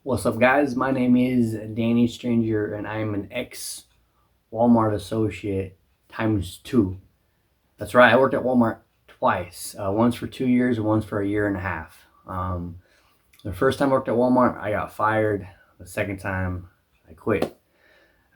What's up, guys? My name is Danny Stranger, and I'm an ex Walmart associate times two. That's right, I worked at Walmart twice, once for 2 years and once for a year and a half. The first time I worked at Walmart, I got fired. The second time, I quit.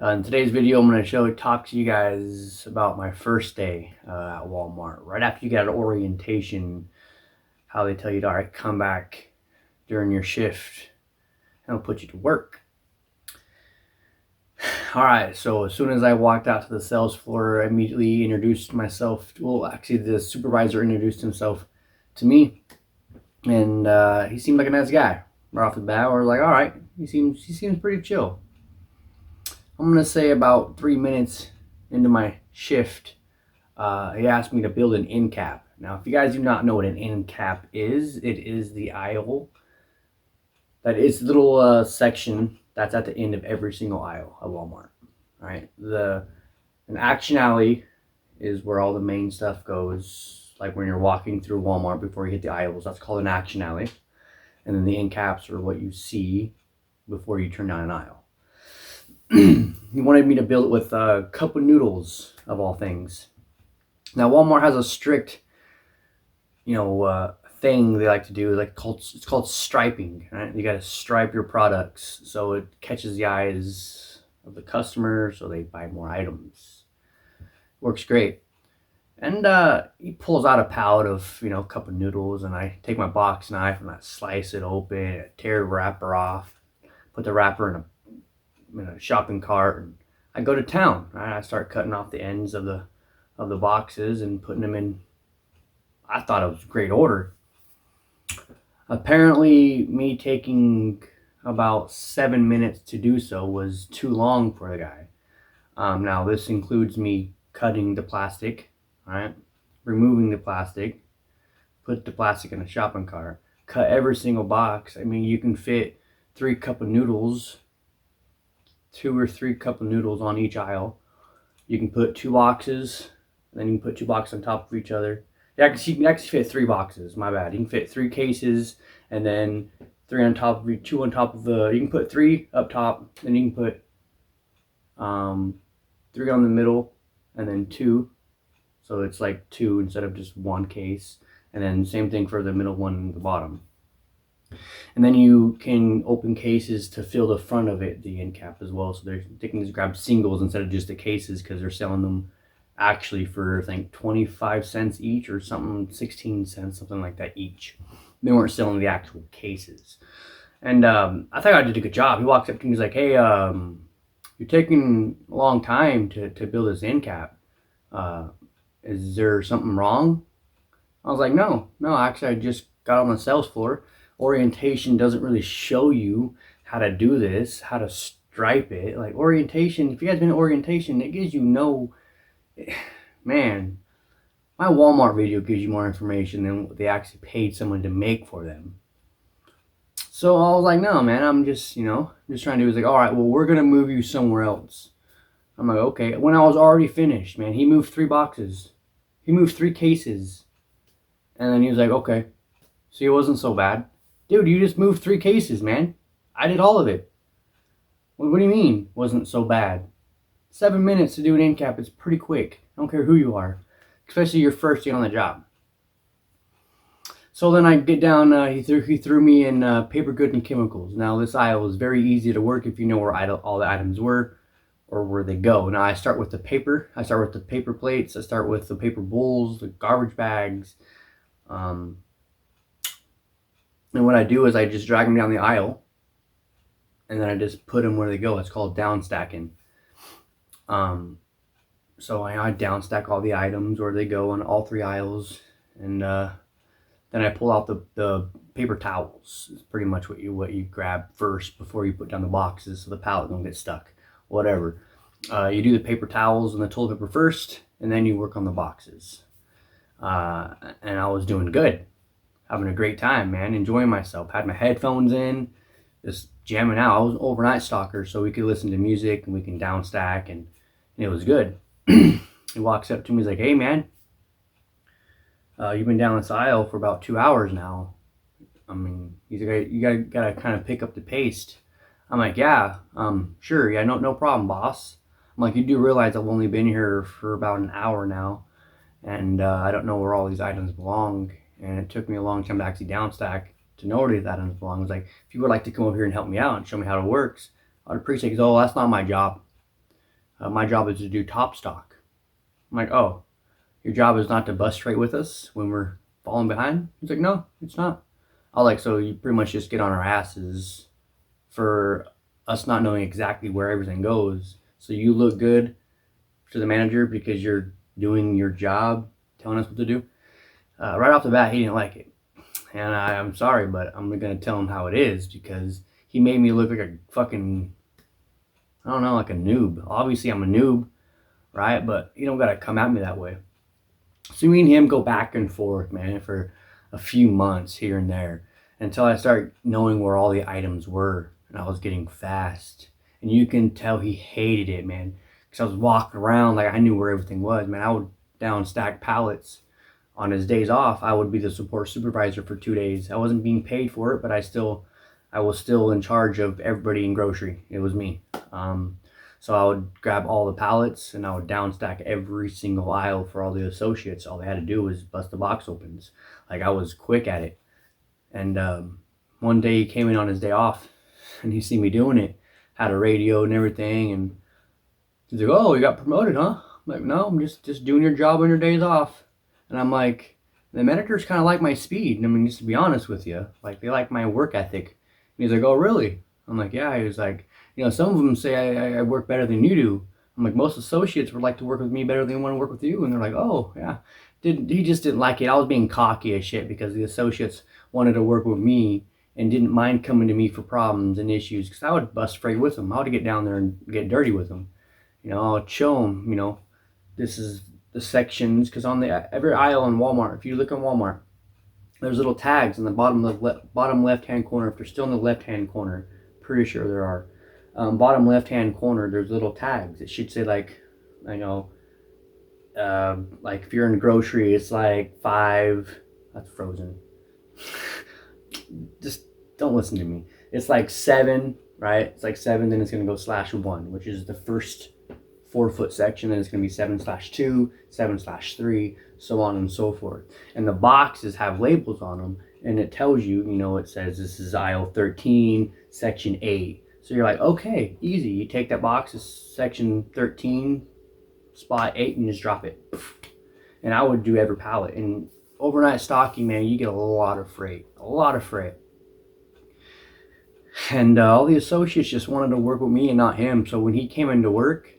In today's video, I'm going to talk to you guys about my first day at Walmart. Right after you get an orientation, how they tell you to, all right, come back during your shift and I'll put you to work. All right, so as soon as I walked out to the sales floor, I immediately introduced myself. Well, actually, the supervisor introduced himself to me, and he seemed like a nice guy. Right off the bat, I was like, all right, he seems pretty chill. I'm gonna say about 3 minutes into my shift, he asked me to build an end cap. Now, if you guys do not know what an end cap is, it is the aisle. That is the little section that's at the end of every single aisle at Walmart. All right, an action alley is where all the main stuff goes. Like when you're walking through Walmart before you hit the aisles, that's called an action alley. And then the end caps are what you see before you turn down an aisle. He wanted me to build it with a cup of noodles, of all things. Now, Walmart has a strict, thing they like to do. It's called striping. Right? You got to stripe your products so it catches the eyes of the customer, so they buy more items. Works great. And he pulls out a pallet of a cup of noodles, and I take my box knife and I slice it open, tear the wrapper off, put the wrapper in a shopping cart, and I go to town. Right? I start cutting off the ends of the boxes and putting them in. I thought it was a great order. Apparently, me taking about 7 minutes to do so was too long for the guy. Now, this includes me cutting the plastic, right? Removing the plastic, put the plastic in a shopping cart, cut every single box. I mean, you can fit 2 or 3 cup of noodles on each aisle. You can put 2 boxes, and then you can put 2 boxes on top of each other. You can actually fit 3 boxes. My bad. You can fit 3 cases, and then 3 on top of 2 on top of the. You can put 3 up top, and you can put 3 on the middle, and then 2. So it's like 2 instead of just 1 case, and then same thing for the middle one at the bottom. And then you can open cases to fill the front of it, the end cap as well. So they can just grab singles instead of just the cases, because they're selling them actually for I think 25 cents each or something, 16 cents, something like that each. They weren't selling the actual cases. And I thought I did a good job. He walks up to me, he's like, hey, you're taking a long time to build this end cap. Is there something wrong? I was like, no, actually I just got on the sales floor. Orientation doesn't really show you how to do this, how to stripe it. Like orientation, if you guys been in orientation, it gives you no. Man, my Walmart video gives you more information than what they actually paid someone to make for them. So I was like, no, man, I'm just trying to do. He's like, all right, well, we're going to move you somewhere else. I'm like, okay. When I was already finished, man, he moved 3 boxes. He moved 3 cases. And then he was like, okay. See, it wasn't so bad. Dude, you just moved 3 cases, man. I did all of it. What do you mean, wasn't so bad? 7 minutes to do an end cap is pretty quick. I don't care who you are, especially your first day on the job. So then I get down. He threw me in paper goods and chemicals. Now this aisle is very easy to work if you know where all the items were or where they go. Now I start with the paper. I start with the paper plates. I start with the paper bowls, the garbage bags. And what I do is I just drag them down the aisle, and then I just put them where they go. It's called down stacking. So I down stack all the items where they go on all 3 aisles, and then I pull out the paper towels. It's pretty much what you grab first before you put down the boxes, so the pallet don't get stuck. Whatever. You do the paper towels and the toilet paper first, and then you work on the boxes. And I was doing good, having a great time, man, enjoying myself. Had my headphones in, just jamming out. I was an overnight stalker, so we could listen to music and we can down stack, and it was good. He walks up to me, he's like, hey, man, you've been down this aisle for about 2 hours now. I mean, he's like, you gotta kind of pick up the pace. I'm like, yeah, sure, yeah, no problem, boss. I'm like, you do realize I've only been here for about an hour now, and I don't know where all these items belong, and it took me a long time to actually downstack to know where these items belong. I was like, if you would like to come over here and help me out and show me how it works, I'd appreciate it. Oh, that's not my job. My job is to do top stock. I'm like, oh, your job is not to bust straight with us when we're falling behind? He's like, no, it's not. I was like, so you pretty much just get on our asses for us not knowing exactly where everything goes. So you look good to the manager because you're doing your job, telling us what to do. Right off the bat, he didn't like it. And I'm sorry, but I'm going to tell him how it is because he made me look like a fucking, I don't know, like a noob. Obviously, I'm a noob, right? But you don't got to come at me that way. So me and him go back and forth, man, for a few months here and there until I start knowing where all the items were and I was getting fast. And you can tell he hated it, man, because I was walking around like I knew where everything was, man. I would down stack pallets on his days off. I would be the support supervisor for 2 days. I wasn't being paid for it, but I was still in charge of everybody in grocery. It was me. So I would grab all the pallets and I would downstack every single aisle for all the associates. All they had to do was bust the box opens. Like I was quick at it. And one day he came in on his day off and he seen me doing it. Had a radio and everything. And he's like, oh, you got promoted, huh? I'm like, no, I'm just doing your job on your days off. And I'm like, the managers kind of like my speed. I mean, just to be honest with you, like they like my work ethic. And he's like, oh, really? I'm like, yeah. He was like, you know, some of them say I work better than you do. I'm like, most associates would like to work with me better than want to work with you. And they're like, oh, yeah. He just didn't like it. I was being cocky as shit because the associates wanted to work with me and didn't mind coming to me for problems and issues because I would bust straight with them. I would get down there and get dirty with them. You know, I'll show them, you know, this is the sections because on the every aisle in Walmart, if you look in Walmart, there's little tags in the bottom left hand corner. If they're still in the left hand corner, pretty sure there are. Bottom left hand corner, there's little tags. It should say like, you know, like if you're in grocery, it's like 5. That's frozen. Just don't listen to me. It's like 7, right? It's like 7, then it's gonna go /1, which is the first 4-foot section. Then it's gonna be 7/2, 7/3, so on and so forth. And the boxes have labels on them, and it tells you, you know, it says this is aisle 13, section 8. So you're like, okay, easy. You take that box, it's section 13, spot 8, and just drop it. And I would do every pallet. And overnight stocking, man, you get a lot of freight. And all the associates just wanted to work with me and not him. So when he came into work,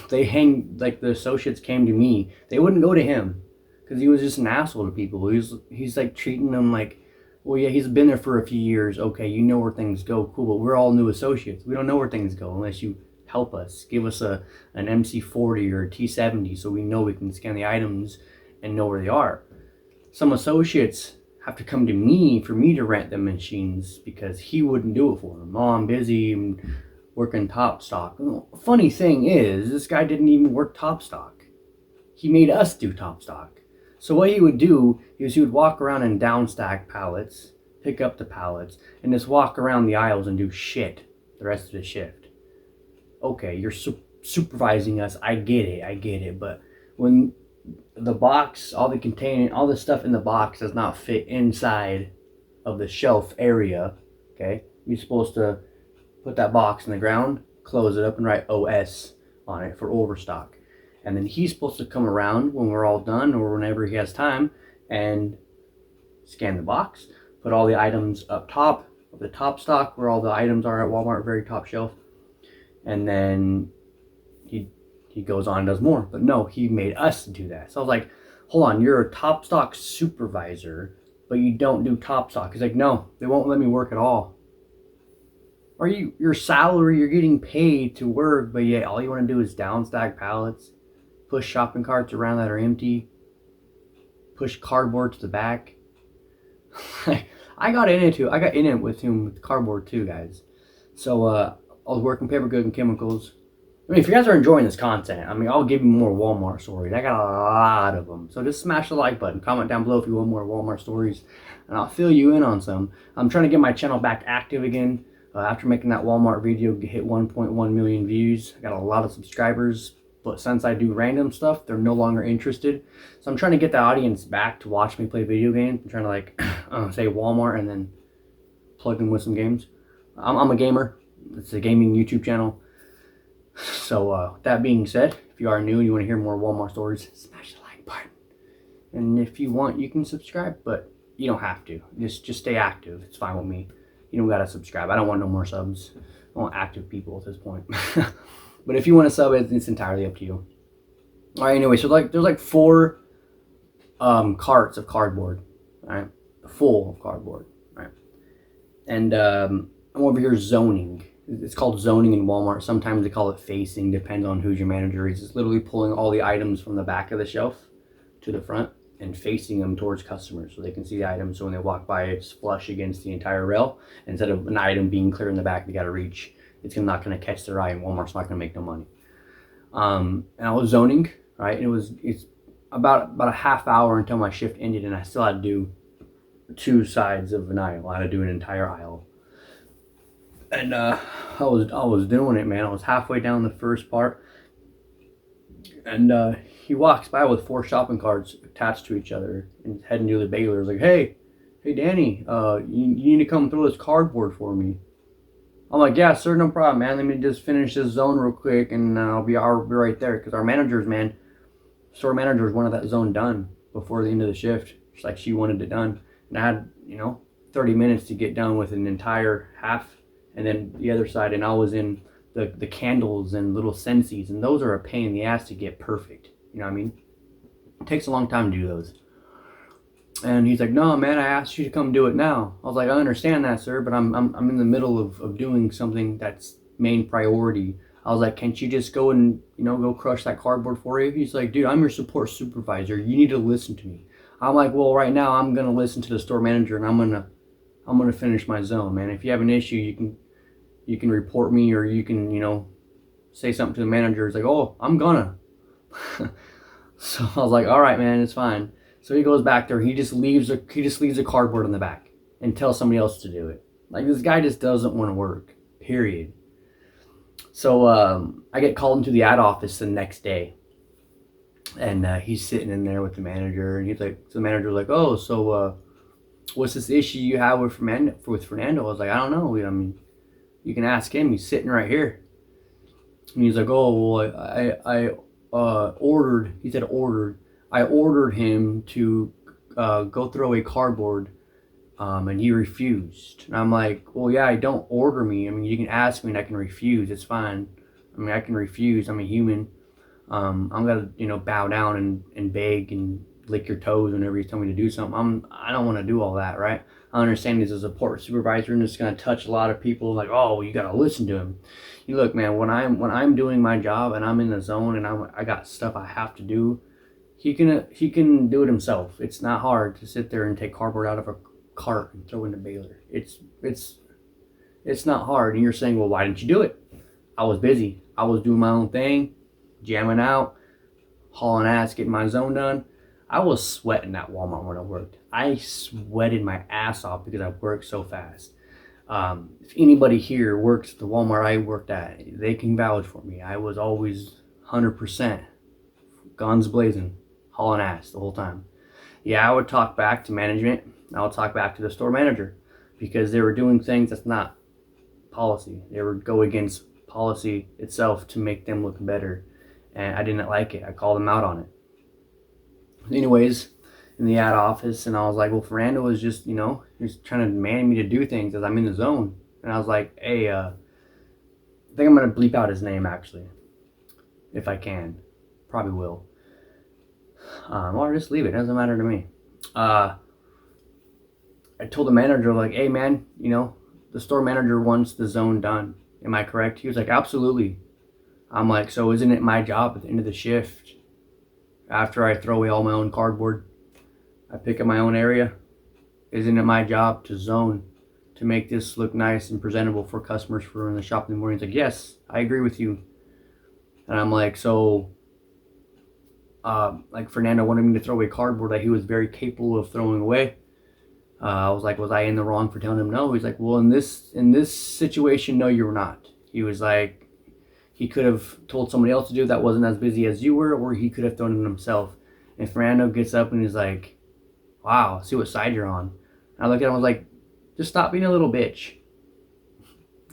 the associates came to me. They wouldn't go to him because he was just an asshole to people. He's like treating them like, well, yeah, he's been there for a few years. Okay, you know where things go. Cool, but we're all new associates. We don't know where things go unless you help us. Give us an MC40 or a T70 so we know we can scan the items and know where they are. Some associates have to come to me for me to rent the machines because he wouldn't do it for them. Oh, I'm busy and working top stock. Funny thing is, this guy didn't even work top stock. He made us do top stock. So what he would do is he would walk around and downstack pallets, pick up the pallets, and just walk around the aisles and do shit the rest of the shift. Okay, you're supervising us. I get it. But when the box, all the stuff in the box does not fit inside of the shelf area, okay, you're supposed to put that box in the ground, close it up, and write OS on it for overstock. And then he's supposed to come around when we're all done or whenever he has time and scan the box, put all the items up top of the top stock where all the items are at Walmart, very top shelf. And then he goes on and does more. But no, he made us do that. So I was like, hold on, you're a top stock supervisor, but you don't do top stock. He's like, no, they won't let me work at all. Or your salary, you're getting paid to work, but yeah, all you want to do is downstack pallets, push shopping carts around that are empty, push cardboard to the back. I got in it with him with cardboard too, guys. So I was working paper, good, and chemicals. I mean, if you guys are enjoying this content, I mean, I'll give you more Walmart stories. I got a lot of them. So just smash the like button. Comment down below if you want more Walmart stories, and I'll fill you in on some. I'm trying to get my channel back active again. After making that Walmart video hit 1.1 million views, I got a lot of subscribers. But since I do random stuff, they're no longer interested. So I'm trying to get the audience back to watch me play video games. I'm trying to like say Walmart and then plug them with some games. I'm a gamer. It's a gaming YouTube channel. So that being said, if you are new and you want to hear more Walmart stories, smash the like button. And if you want, you can subscribe, but you don't have to. Just stay active. It's fine with me. You don't gotta subscribe. I don't want no more subs. I want active people at this point. But if you want to sub it, it's entirely up to you. All right, anyway, so like there's like 4 carts of cardboard, right? Full of cardboard, right? And I'm over here zoning. It's called zoning in Walmart. Sometimes they call it facing, depends on who's your manager is. It's literally pulling all the items from the back of the shelf to the front and facing them towards customers so they can see the items. So when they walk by, it's flush against the entire rail. Instead of an item being clear in the back, they got to reach. It's not going to catch their eye, and Walmart's not going to make no money. And I was zoning, right? And it's about a half hour until my shift ended, and I still had to do 2 sides of an aisle. I had to do an entire aisle. And I was doing it, man. I was halfway down the first part, and he walks by with 4 shopping carts attached to each other and heading to the baler. He's like, hey Danny, you need to come throw this cardboard for me. I'm like, yeah, sir, no problem, man. Let me just finish this zone real quick, and I'll be right there. Because our managers, man, store managers wanted that zone done before the end of the shift. Just like she wanted it done. And I had, 30 minutes to get done with an entire half, and then the other side. And I was in the candles and little Scentsies, and those are a pain in the ass to get perfect. You know what I mean? It takes a long time to do those. And he's like, no, man, I asked you to come do it now. I was like, I understand that, sir, but I'm in the middle of doing something that's main priority. I was like, can't you just go and, go crush that cardboard for you? He's like, dude, I'm your support supervisor. You need to listen to me. I'm like, well, right now I'm going to listen to the store manager, and I'm going to finish my zone, man. If you have an issue, you can report me, or you can, say something to the manager. It's like, oh, I'm gonna. So I was like, all right, man, it's fine. So he goes back there. He just leaves a cardboard in the back and tells somebody else to do it. Like, this guy just doesn't want to work. Period. So I get called into the ad office the next day, and he's sitting in there with the manager, and he's like, so the manager's like, oh, so what's this issue you have with Fernando? I was like, I don't know. I mean, you can ask him. He's sitting right here. And he's like, oh, well, I ordered. He said ordered. I ordered him to go throw a cardboard, and he refused. And I'm like, well, yeah, don't order me. I mean, you can ask me and I can refuse. It's fine. I mean, I can refuse. I'm a human. I'm gonna, bow down and beg and lick your toes whenever you tell me to do something. I don't want to do all that, right? I understand he's a support supervisor and it's gonna touch a lot of people. Like, oh, you gotta listen to him. You look, man. When I'm doing my job and I'm in the zone and I got stuff I have to do. He can do it himself. It's not hard to sit there and take cardboard out of a cart and throw in the baler. It's not hard. And you're saying, well, why didn't you do it? I was busy. I was doing my own thing, jamming out, hauling ass, getting my zone done. I was sweating at Walmart when I worked. I sweated my ass off because I worked so fast. If anybody here works at the Walmart I worked at, they can vouch for me. I was always 100%, guns blazing, hauling ass the whole time. Yeah, I would talk back to management. I would talk back to the store manager because they were doing things that's not policy. They would go against policy itself to make them look better, and I didn't like it. I called them out on it. Anyways, in the ad office, and I was like, well, Fernando was just, he's trying to demand me to do things as I'm in the zone. And I was like, hey, I think I'm going to bleep out his name, actually, if I can. Probably will. Or just leave it. It doesn't matter to me. I told the manager, like, hey, man, the store manager wants the zone done. Am I correct? He was like, absolutely. I'm like, so isn't it my job at the end of the shift, after I throw away all my own cardboard, I pick up my own area? Isn't it my job to zone, to make this look nice and presentable for customers for in the shop in the morning? He's like, yes, I agree with you. And I'm like, so, like Fernando wanted me to throw away cardboard that he was very capable of throwing away. I was like, was I in the wrong for telling him no? He's like, well, in this situation, no, you're not. He was like, he could have told somebody else to do it that wasn't as busy as you were, or he could have thrown it himself. And Fernando gets up and he's like, wow, see what side you're on. And I look at him, I was like, just stop being a little bitch.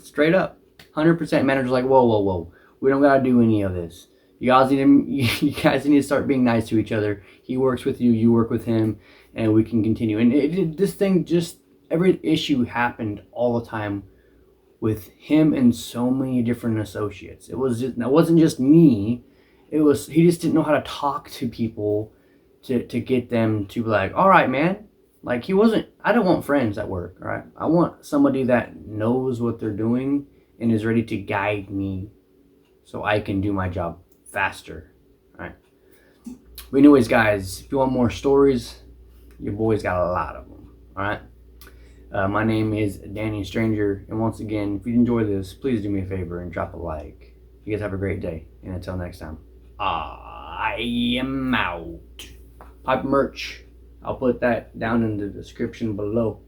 Straight up. 100%. Manager's like, whoa, whoa, whoa. We don't gotta do any of this. You guys need to start being nice to each other. He works with you, you work with him, and we can continue. And this thing just, every issue happened all the time with him and so many different associates. It wasn't just me. He just didn't know how to talk to people to get them to be like, all right, man. Like I don't want friends at work, right? I want somebody that knows what they're doing and is ready to guide me so I can do my job faster, right? But anyways, guys, if you want more stories, your boy's got a lot of them, all right? My name is Danny Stranger, and once again, if you enjoy this, please do me a favor and drop a like. You guys have a great day, and until next time, I am out. Pipe merch. I'll put that down in the description below.